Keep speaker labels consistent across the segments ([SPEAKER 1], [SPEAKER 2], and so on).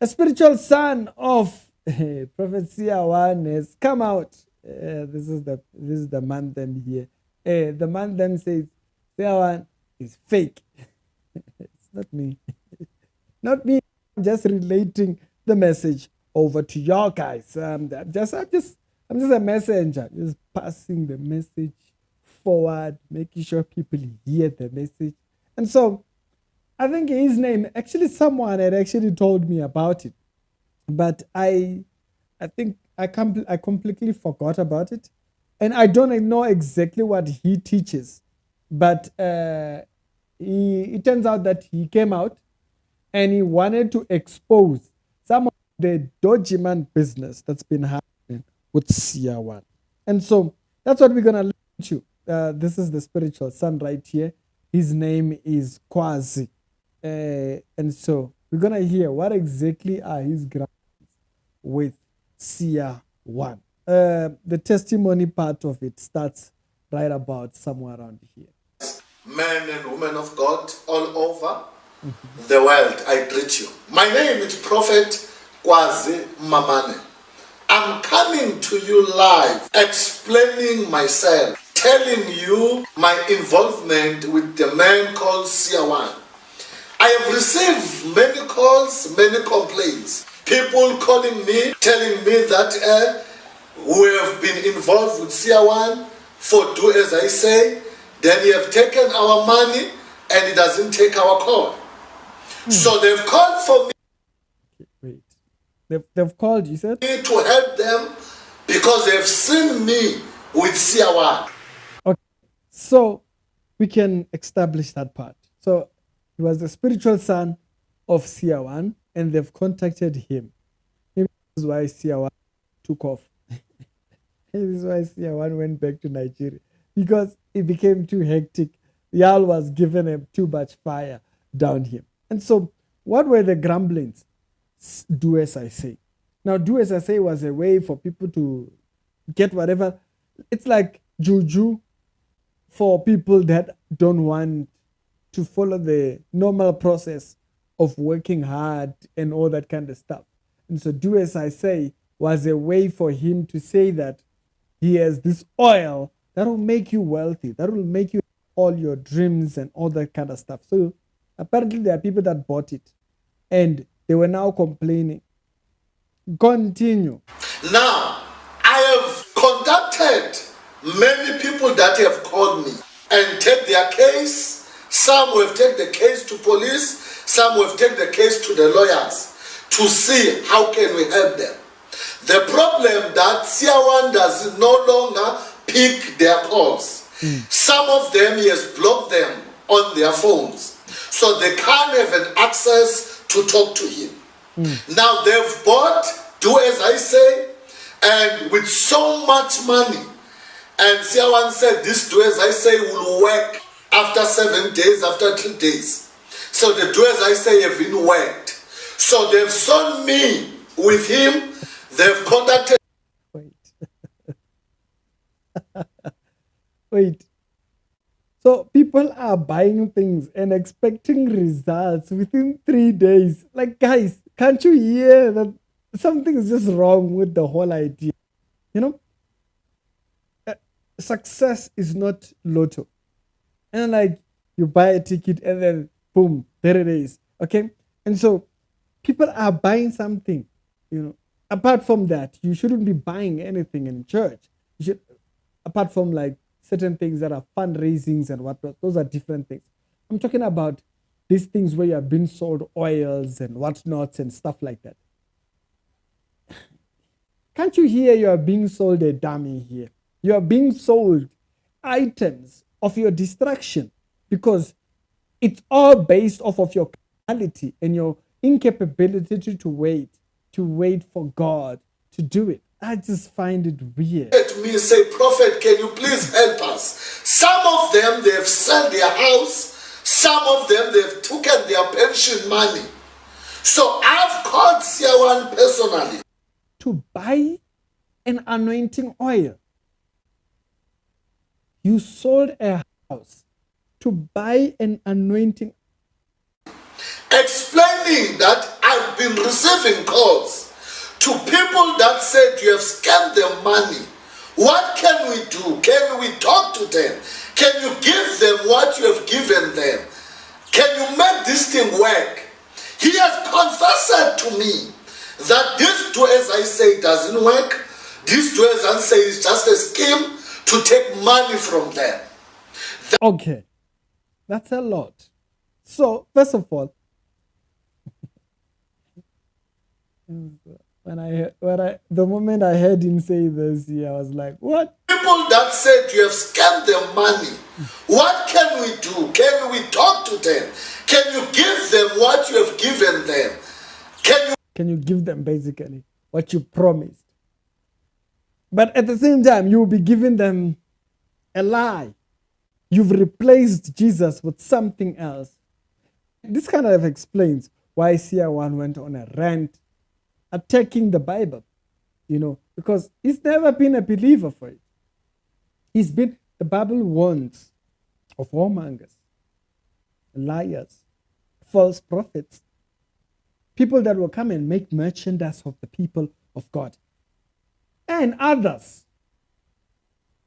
[SPEAKER 1] A spiritual son of Prophet Sian has come out. This is the man them here. The man them says Sian is fake. It's not me. Not me. I'm just relating the message over to y'all guys. I'm just a messenger, just passing the message forward, making sure people hear the message. And so I think his name, actually someone had actually told me about it, but I think I completely forgot about it, and I don't know exactly what he teaches. But it turns out that he came out and he wanted to expose some of the dodgy man business that's been happening with Siawan. And so that's what we're gonna learn to. This is the spiritual son right here. His name is Quazi. And so we're gonna hear what exactly are his grounds with Sia one. The testimony part of it starts right about somewhere around here.
[SPEAKER 2] Men and women of God all over the world, I greet you. My name is Prophet Kwazi Mamane. I'm coming to you live, explaining myself, telling you my involvement with the man called Siawan. I have received many calls, many complaints. People calling me, telling me that we have been involved with Siawan for do as I say, then he have taken our money and he doesn't take our call. So they've called for me.
[SPEAKER 1] Wait. They've called, you said?
[SPEAKER 2] To help them because they've seen me with Siawan.
[SPEAKER 1] Okay. So we can establish that part. So he was the spiritual son of Siawan, and they've contacted him. Maybe this is why Siawan took off. This is why Siawan went back to Nigeria. Because it became too hectic. Yal was giving him too much fire down here. And so, what were the grumblings? Do as I say. Now, do as I say was a way for people to get whatever. It's like juju for people that don't want to follow the normal process of working hard and all that kind of stuff. And so, do as I say was a way for him to say that he has this oil that will make you wealthy, that will make you all your dreams and all that kind of stuff. So, apparently, there are people that bought it and they were now complaining. Continue.
[SPEAKER 2] Now, I have contacted many people that have called me and take their case. Some will take the case to police, some will take the case to the lawyers to see how can we help them. The problem that Siawan does no longer pick their calls. Some of them, he has blocked them on their phones, so they can't have an access to talk to him. Now they've bought, do as I say, and with so much money. And Siawan said, this do as I say will work after 7 days, after 3 days. So the do as I say have been worked. So they've sold me with him. They've contacted.
[SPEAKER 1] Wait. So people are buying things and expecting results within 3 days. Like, guys, can't you hear that something is just wrong with the whole idea? You know, success is not lotto. And like, you buy a ticket and then boom, there it is. Okay. And so people are buying something, you know. Apart from that, you shouldn't be buying anything in church. You should, apart from like certain things that are fundraisings and whatnot, those are different things. I'm talking about these things where you are being sold oils and whatnots and stuff like that. Can't you hear you are being sold a dummy here? You are being sold items of your distraction because it's all based off of your carnality and your incapability to wait for God to do it. I just find it weird.
[SPEAKER 2] Let me say, Prophet, can you please help us? Some of them, they've sold their house. Some of them, they've taken their pension money. So I've called Siawan personally
[SPEAKER 1] to buy an anointing oil. You sold a house to buy an anointing,
[SPEAKER 2] explaining that I've been receiving calls to people that said you have scammed them money. What can we do? Can we talk to them? Can you give them what you have given them? Can you make this thing work? He has confessed to me that this too, as I say, doesn't work. This too, as I say, is just a scheme to take money from them.
[SPEAKER 1] Okay, that's a lot. So, first of all, the moment I heard him say this, I was like, what?
[SPEAKER 2] People that said you have scammed them money, what can we do? Can we talk to them? Can you give them what you have given them? Can
[SPEAKER 1] you give them basically what you promised? But at the same time, you will be giving them a lie. You've replaced Jesus with something else. This kind of explains why Seer went on a rant attacking the Bible, because he's never been a believer for it. The Bible warns of warmongers, liars, false prophets, people that will come and make merchandise of the people of God and others.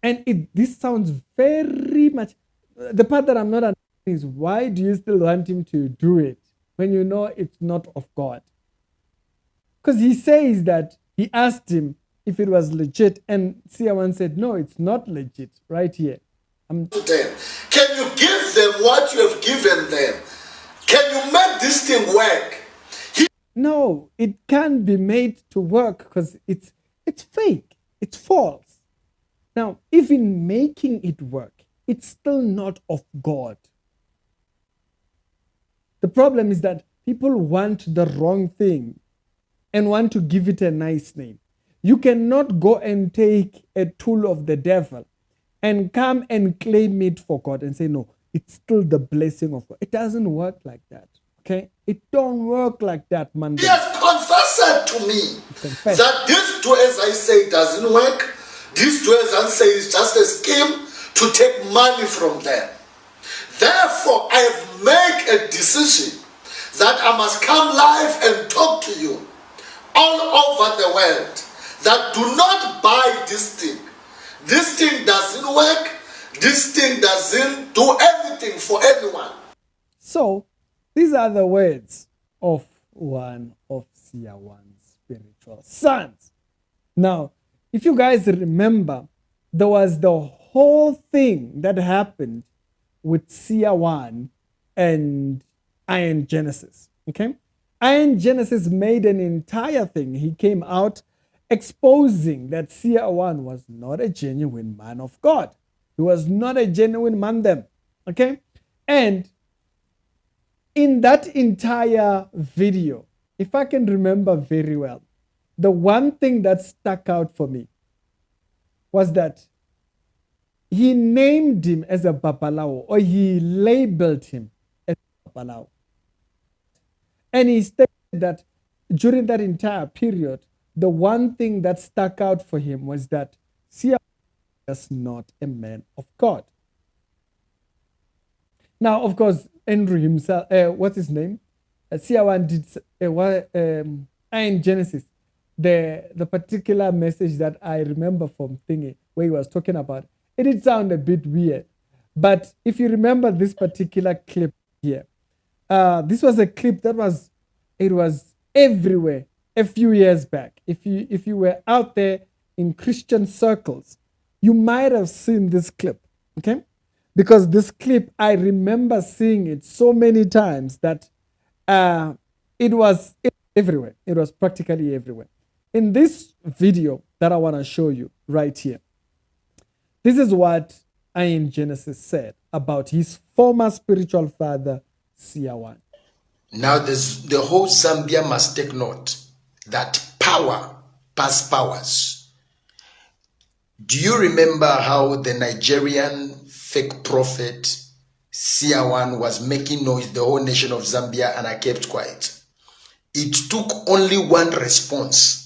[SPEAKER 1] And this sounds very much, the part that I'm not understanding is, why do you still want him to do it when you know it's not of God? Because he says that he asked him if it was legit, and Sian said, no, it's not legit, right here.
[SPEAKER 2] Can you give them what you have given them? Can you make this thing work?
[SPEAKER 1] No, it can't be made to work because it's fake. It's false. Now, even making it work, it's still not of God. The problem is that people want the wrong thing and want to give it a nice name. You cannot go and take a tool of the devil and come and claim it for God and say, no, it's still the blessing of God. It doesn't work like that, okay? It don't work like that, man.
[SPEAKER 2] He has confessed to me that this too, as I say, doesn't work. This too, as I say, is just a scheme to take money from them. Therefore, I have made a decision that I must come live and talk to you all over the world that do not buy this thing. This thing doesn't work. This thing doesn't do anything for anyone.
[SPEAKER 1] So, these are the words of one of Seer's spiritual sons. Now, if you guys remember, there was the whole thing that happened with Seer and Iron Genesis. Okay? Iron Genesis made an entire thing. He came out exposing that Seer was not a genuine man of God. He was not a genuine man then. Okay? And in that entire video, if I can remember very well, the one thing that stuck out for me was that he named him as a Babalawo, or he labeled him as a Babalawo. And he stated that during that entire period, the one thing that stuck out for him was that Seer was not a man of God. Now, of course, Andrew himself, what's his name? Seer did Iron Genesis. The particular message that I remember from Thingy, where he was talking about, it did sound a bit weird. But if you remember this particular clip here, this was a clip that was everywhere a few years back. If you were out there in Christian circles, you might have seen this clip, okay? Because this clip, I remember seeing it so many times that it was everywhere. It was practically everywhere. In this video that I want to show you right here, this is what Iron Genesis said about his former spiritual father, Seer.
[SPEAKER 3] Now the whole Zambia must take note that power past powers. Do you remember how the Nigerian fake prophet Seer was making noise, the whole nation of Zambia, and I kept quiet? It took only one response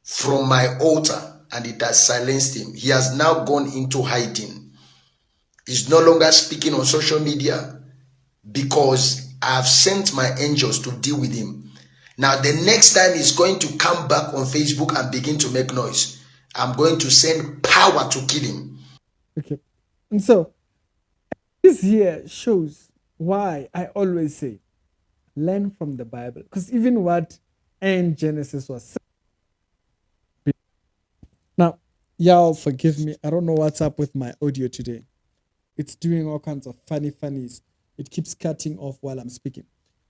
[SPEAKER 3] from my altar and it has silenced him. He has now gone into hiding. He's no longer speaking on social media because I have sent my angels to deal with him. Now, the next time he's going to come back on Facebook and begin to make noise, I'm going to send power to kill him.
[SPEAKER 1] Okay. And so this here shows why I always say learn from the Bible. Because even what in Genesis was said. Now, y'all forgive me. I don't know what's up with my audio today. It's doing all kinds of funnies. It keeps cutting off while I'm speaking.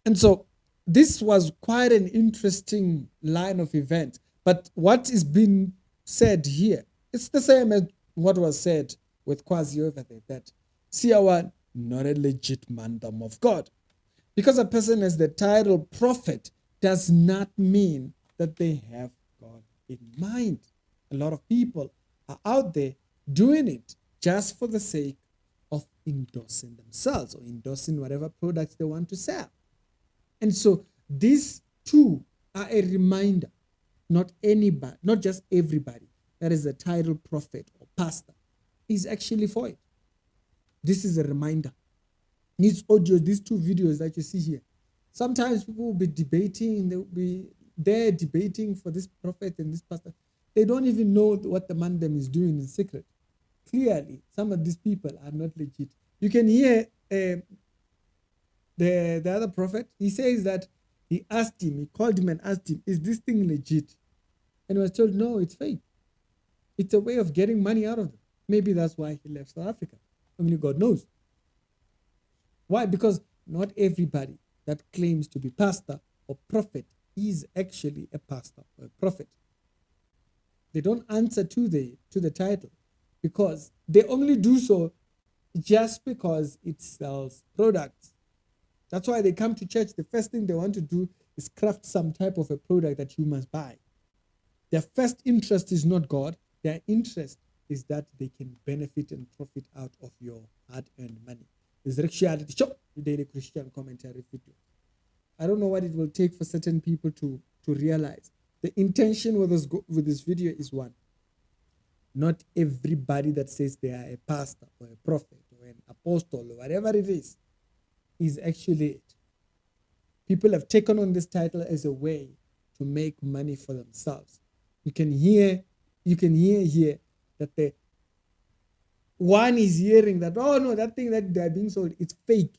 [SPEAKER 1] And so this was quite an interesting line of events. But what is being said here, it's the same as what was said with Quazi over there, that Seer, not a legit mandam of God. Because a person has the title prophet does not mean that they have God in mind. A lot of people are out there doing it just for the sake of endorsing themselves or endorsing whatever products they want to sell. And so these two are a reminder, not anybody, not just everybody that is a title prophet or pastor is actually for it. This is a reminder. These audios, these two videos that you see here, sometimes people will be debating, they'll be there debating for this prophet and this pastor. They don't even know what the mandem is doing in secret. Clearly, some of these people are not legit. You can hear the other prophet. He says that he called him and asked him, is this thing legit? And he was told, no, it's fake. It's a way of getting money out of them. Maybe that's why he left South Africa. Only God knows. Why? Because not everybody that claims to be pastor or prophet is actually a pastor or a prophet. They don't answer to the title because they only do so just because it sells products. That's why they come to church. The first thing they want to do is craft some type of a product that you must buy. Their first interest is not God. Their interest is that they can benefit and profit out of your hard-earned money. This is Reality Show, the daily Christian commentary video. I don't know what it will take for certain people to realize. The intention with this video is one. Not everybody that says they are a pastor or a prophet or an apostle or whatever it is actually it. People have taken on this title as a way to make money for themselves. You can hear here that the one is hearing that, oh no, that thing that they're being sold, it's fake.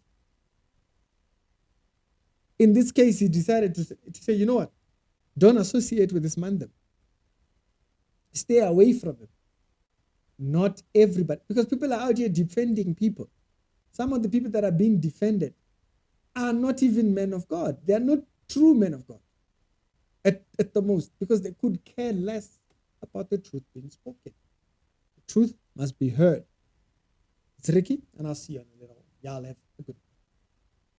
[SPEAKER 1] In this case, he decided to say, you know what? Don't associate with this man. Stay away from him. Not everybody. Because people are out here defending people. Some of the people that are being defended are not even men of God. They are not true men of God. At the most. Because they could care less about the truth being spoken. The truth must be heard. It's Ricky, and I'll see you in a little while. Y'all have a good